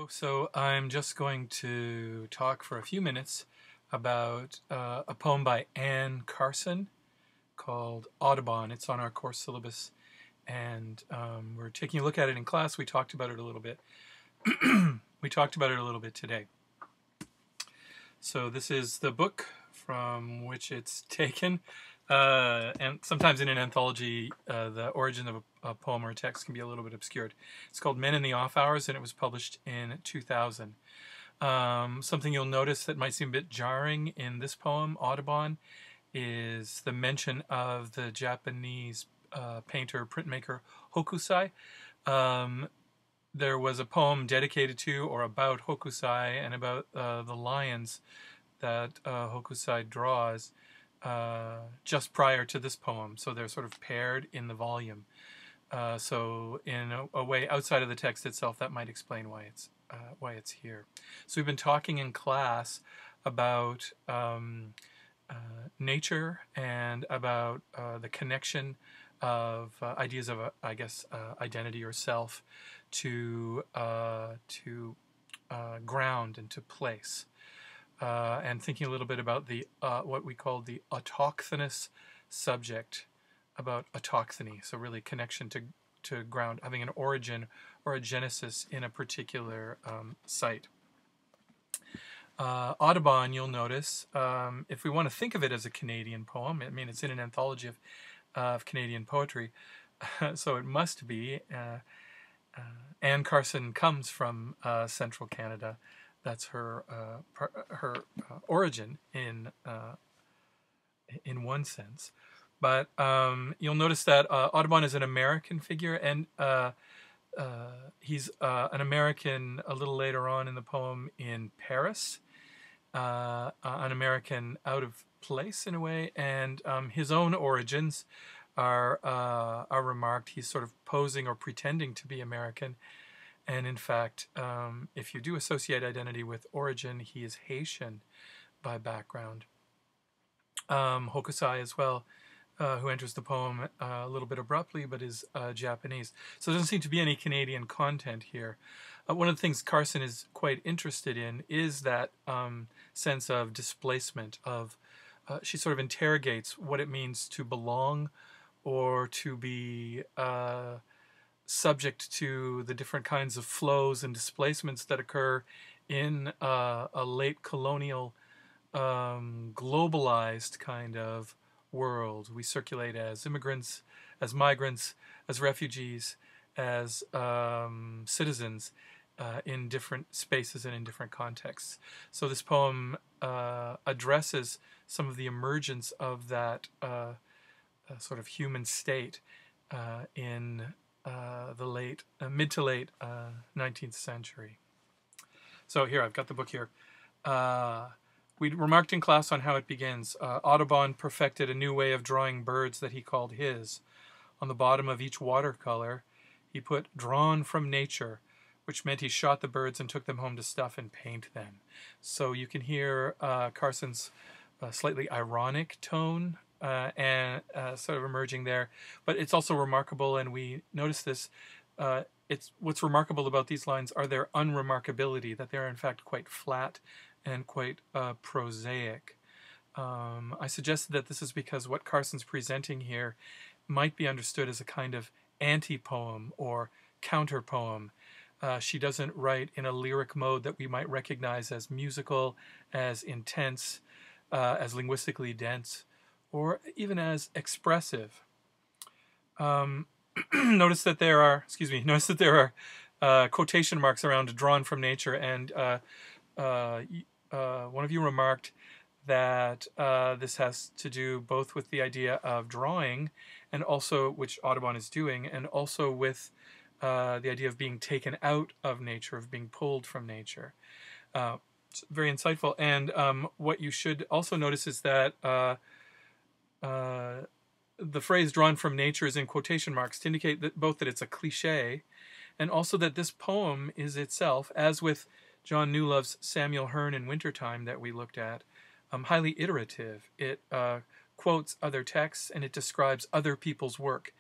Hello, so I'm just going to talk for a few minutes about a poem by Carson called Audobon. It's on our course syllabus, and we're taking a look at it in class. We talked about it a little bit. We talked about it a little bit today. So this is the book from which it's taken, and sometimes in an anthology, the origin of a poem or a text can be a little bit obscured. It's called Men in the Off Hours, and it was published in 2000. Something you'll notice that might seem a bit jarring in this poem, Audobon, is the mention of the Japanese painter, printmaker Hokusai. There was a poem dedicated to or about Hokusai and about the lions that Hokusai draws just prior to this poem. So they're sort of paired in the volume. So in a way outside of the text itself, that might explain why it's here. So we've been talking in class about nature and about the connection of ideas of, identity or self to ground and to place, and thinking a little bit about the what we call the autochthonous subject, about autochthony. So really connection to ground, having an origin or a genesis in a particular site. Audubon, you'll notice, if we want to think of it as a Canadian poem, I mean, it's in an anthology of Canadian poetry, so it must be. Anne Carson comes from central Canada. That's her origin in one sense. But you'll notice that Audubon is an American figure, and he's an American a little later on in the poem in Paris, an American out of place in a way, and his own origins are remarked. He's sort of posing or pretending to be American, and in fact, if you do associate identity with origin, he is Haitian by background. Hokusai as well, who enters the poem a little bit abruptly, but is Japanese. So there doesn't seem to be any Canadian content here. One of the things Carson is quite interested in is that sense of displacement. She sort of interrogates what it means to belong or to be subject to the different kinds of flows and displacements that occur in a late colonial, globalized kind of world. We circulate as immigrants, as migrants, as refugees, as citizens in different spaces and in different contexts. So this poem addresses some of the emergence of that sort of human state in the mid to late 19th century. So here, I've got the book here. We remarked in class on how it begins. Audubon perfected a new way of drawing birds that he called his. On the bottom of each watercolor, he put "drawn from nature," which meant he shot the birds and took them home to stuff and paint them. So you can hear Carson's slightly ironic tone and sort of emerging there. But it's also remarkable, and we notice this, what's remarkable about these lines are their unremarkability, that they're in fact quite flat and quite prosaic. I suggested that this is because what Carson's presenting here might be understood as a kind of anti-poem or counter-poem. She doesn't write in a lyric mode that we might recognize as musical, as intense, as linguistically dense, or even as expressive. Notice that there are quotation marks around "drawn from nature," and one of you remarked that this has to do both with the idea of drawing, and also, which Audubon is doing, and also with the idea of being taken out of nature, of being pulled from nature. It's very insightful. And what you should also notice is that the phrase "drawn from nature" is in quotation marks to indicate that both that it's a cliche, and also that this poem is itself, as with John Newlove's Samuel Hearne in Wintertime that we looked at, highly iterative. It quotes other texts and it describes other people's work.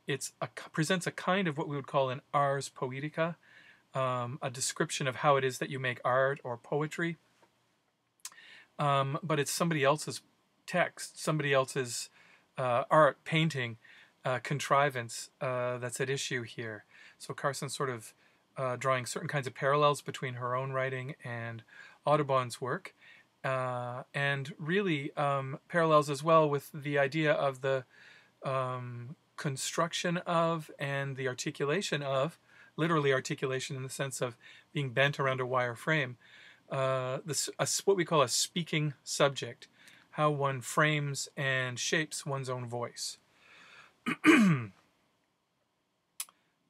It presents a kind of what we would call an Ars Poetica, a description of how it is that you make art or poetry, but it's somebody else's text, somebody else's art, painting, contrivance that's at issue here. So Carson's sort of drawing certain kinds of parallels between her own writing and Audubon's work, and really parallels as well with the idea of the construction of and the articulation of, literally articulation in the sense of being bent around a wire frame, what we call a speaking subject, how one frames and shapes one's own voice.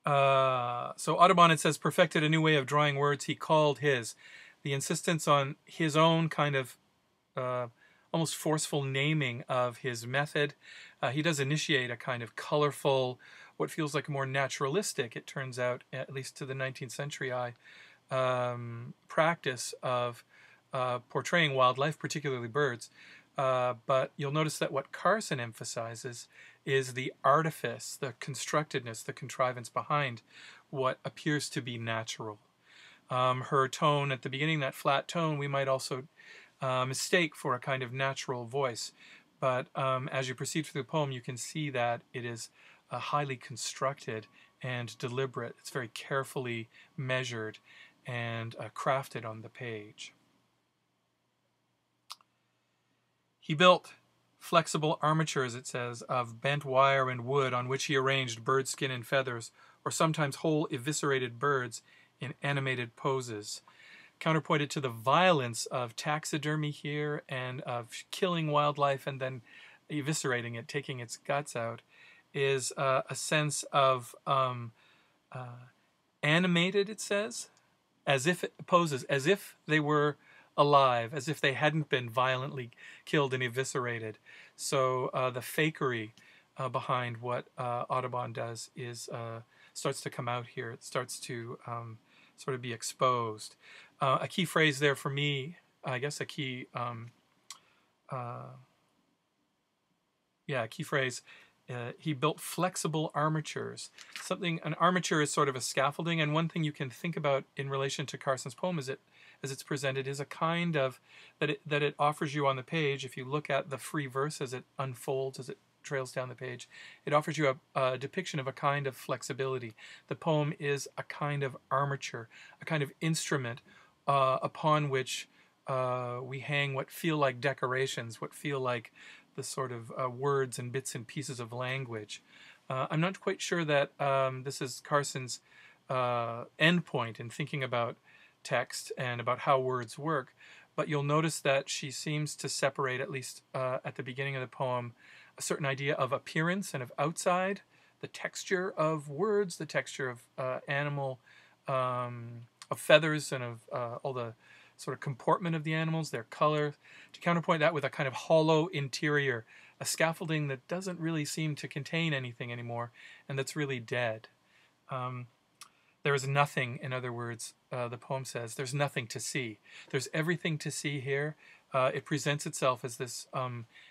So Audubon, it says, perfected a new way of drawing words he called his. The insistence on his own kind of almost forceful naming of his method. He does initiate a kind of colorful, what feels like a more naturalistic, it turns out, at least to the 19th century eye, practice of portraying wildlife, particularly birds. But you'll notice that what Carson emphasizes is the artifice, the constructedness, the contrivance behind what appears to be natural. Her tone at the beginning, that flat tone, we might also mistake for a kind of natural voice. But as you proceed through the poem, you can see that it is highly constructed and deliberate. It's very carefully measured and crafted on the page. He built flexible armatures, it says, of bent wire and wood on which he arranged bird skin and feathers, or sometimes whole eviscerated birds in animated poses. Counterpointed to the violence of taxidermy here and of killing wildlife and then eviscerating it, taking its guts out, is a sense of animated, it says, as if it poses, as if they were alive, as if they hadn't been violently killed and eviscerated. So the fakery behind what Audubon does is starts to come out here. It starts to sort of be exposed. A key phrase there for me, I guess a key key phrase. He built flexible armatures. An armature is sort of a scaffolding, and one thing you can think about in relation to Carson's poem is as it's presented, is a kind of, that it offers you on the page. If you look at the free verse as it unfolds, as it trails down the page, it offers you a depiction of a kind of flexibility. The poem is a kind of armature, a kind of instrument upon which we hang what feel like decorations, what feel like the sort of words and bits and pieces of language. I'm not quite sure that this is Carson's end point in thinking about text and about how words work, but you'll notice that she seems to separate, at least at the beginning of the poem, a certain idea of appearance and of outside, the texture of words, the texture of animal, of feathers, and of all the sort of comportment of the animals, their color, to counterpoint that with a kind of hollow interior, a scaffolding that doesn't really seem to contain anything anymore, and that's really dead. There is nothing, in other words, the poem says, there's nothing to see. There's everything to see here. It presents itself as this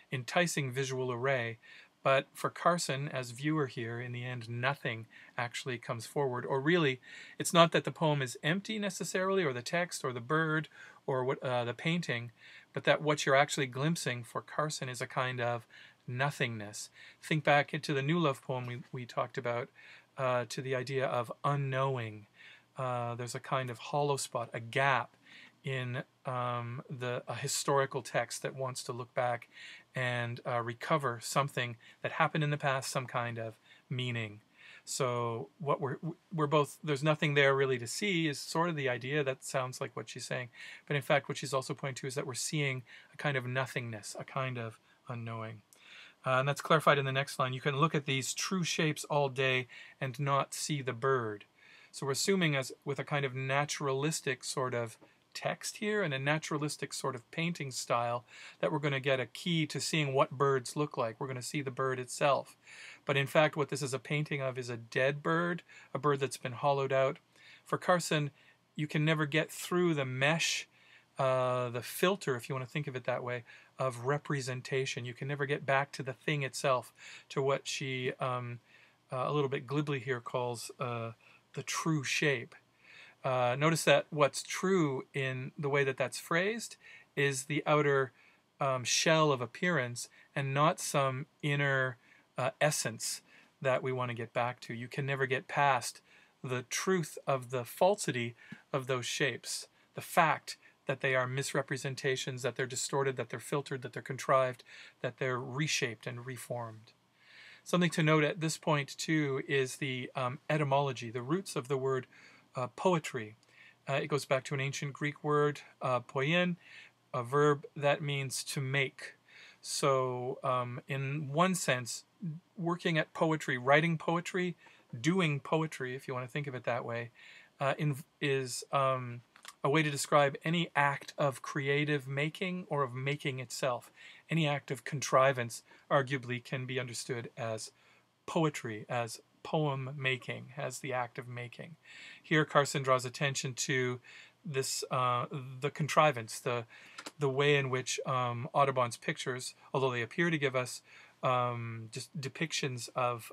enticing visual array, but for Carson, as viewer here, in the end, nothing actually comes forward. Or really, it's not that the poem is empty necessarily, or the text, or the bird, or what the painting, but that what you're actually glimpsing for Carson is a kind of nothingness. Think back into the New Love poem we talked about, to the idea of unknowing. There's a kind of hollow spot, a gap in a historical text that wants to look back and recover something that happened in the past, some kind of meaning. So what we're both, there's nothing there really to see is sort of the idea. That sounds like what she's saying. But in fact, what she's also pointing to is that we're seeing a kind of nothingness, a kind of unknowing. And that's clarified in the next line. You can look at these true shapes all day and not see the bird. So we're assuming, as with a kind of naturalistic sort of text here and a naturalistic sort of painting style, that we're going to get a key to seeing what birds look like. We're going to see the bird itself. But in fact, what this is a painting of is a dead bird, a bird that's been hollowed out. For Carson, you can never get through the mesh, the filter, if you want to think of it that way, of representation. You can never get back to the thing itself, to what she a little bit glibly here calls the true shape. Notice that what's true in the way that that's phrased is the outer shell of appearance and not some inner essence that we want to get back to. You can never get past the truth of the falsity of those shapes, the fact that they are misrepresentations, that they're distorted, that they're filtered, that they're contrived, that they're reshaped and reformed. Something to note at this point, too, is the etymology, the roots of the word poetry. It goes back to an ancient Greek word, poiein, a verb that means to make. So in one sense, working at poetry, writing poetry, doing poetry, if you want to think of it that way, is a way to describe any act of creative making or of making itself. Any act of contrivance arguably can be understood as poetry, as poem making, as the act of making. Here Carson draws attention to this, the contrivance, the way in which Audubon's pictures, although they appear to give us just depictions of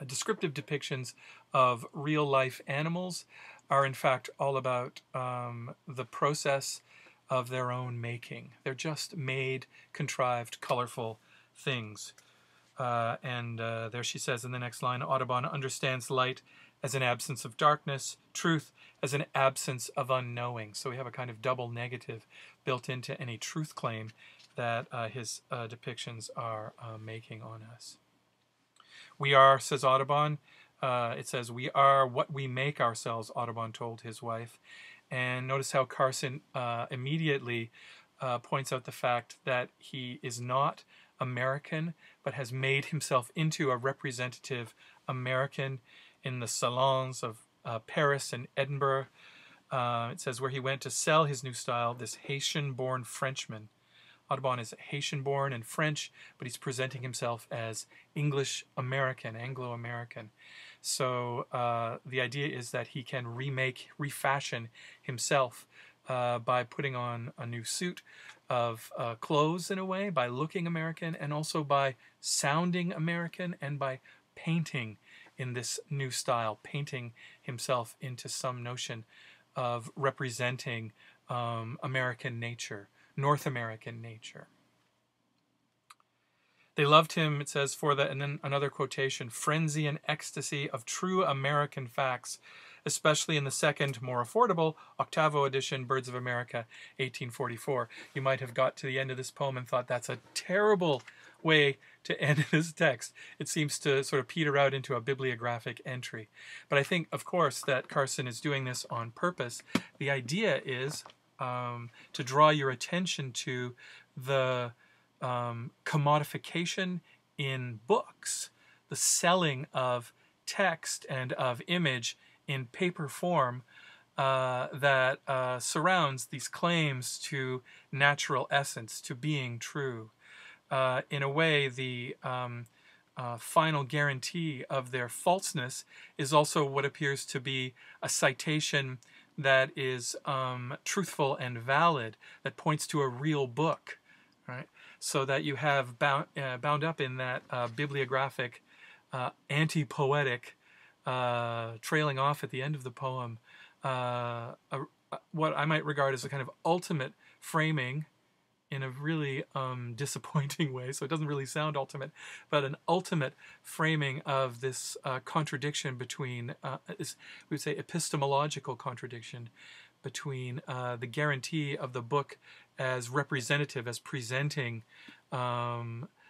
descriptive depictions of real life animals, are in fact all about the process of their own making. They're just made, contrived, colorful things. And there she says in the next line, Audubon understands light as an absence of darkness, truth as an absence of unknowing. So we have a kind of double negative built into any truth claim that his depictions are making on us. We are, says Audubon, it says, we are what we make ourselves, Audubon told his wife. And notice how Carson immediately points out the fact that he is not American, but has made himself into a representative American in the salons of Paris and Edinburgh. It says where he went to sell his new style, this Haitian-born Frenchman. Audubon is Haitian-born and French, but he's presenting himself as English-American, Anglo-American. So the idea is that he can refashion himself by putting on a new suit of clothes in a way, by looking American, and also by sounding American, and by painting in this new style, painting himself into some notion of representing American nature, North American nature. They loved him, it says, for the, and then another quotation, frenzy and ecstasy of true American facts, especially in the second, more affordable, octavo edition, Birds of America, 1844. You might have got to the end of this poem and thought that's a terrible way to end this text. It seems to sort of peter out into a bibliographic entry. But I think, of course, that Carson is doing this on purpose. The idea is to draw your attention to the commodification in books, the selling of text and of image in paper form that surrounds these claims to natural essence, to being true. In a way, the final guarantee of their falseness is also what appears to be a citation that is truthful and valid, that points to a real book, right? So that you have bound up in that bibliographic, anti-poetic, trailing off at the end of the poem, what I might regard as a kind of ultimate framing in a really disappointing way, so it doesn't really sound ultimate, but an ultimate framing of this contradiction between, we would say epistemological contradiction between the guarantee of the book as representative, as presenting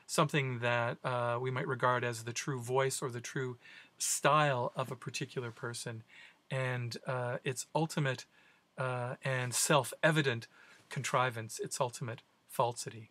something that we might regard as the true voice or the true style of a particular person, and its ultimate and self-evident contrivance, its ultimate falsity.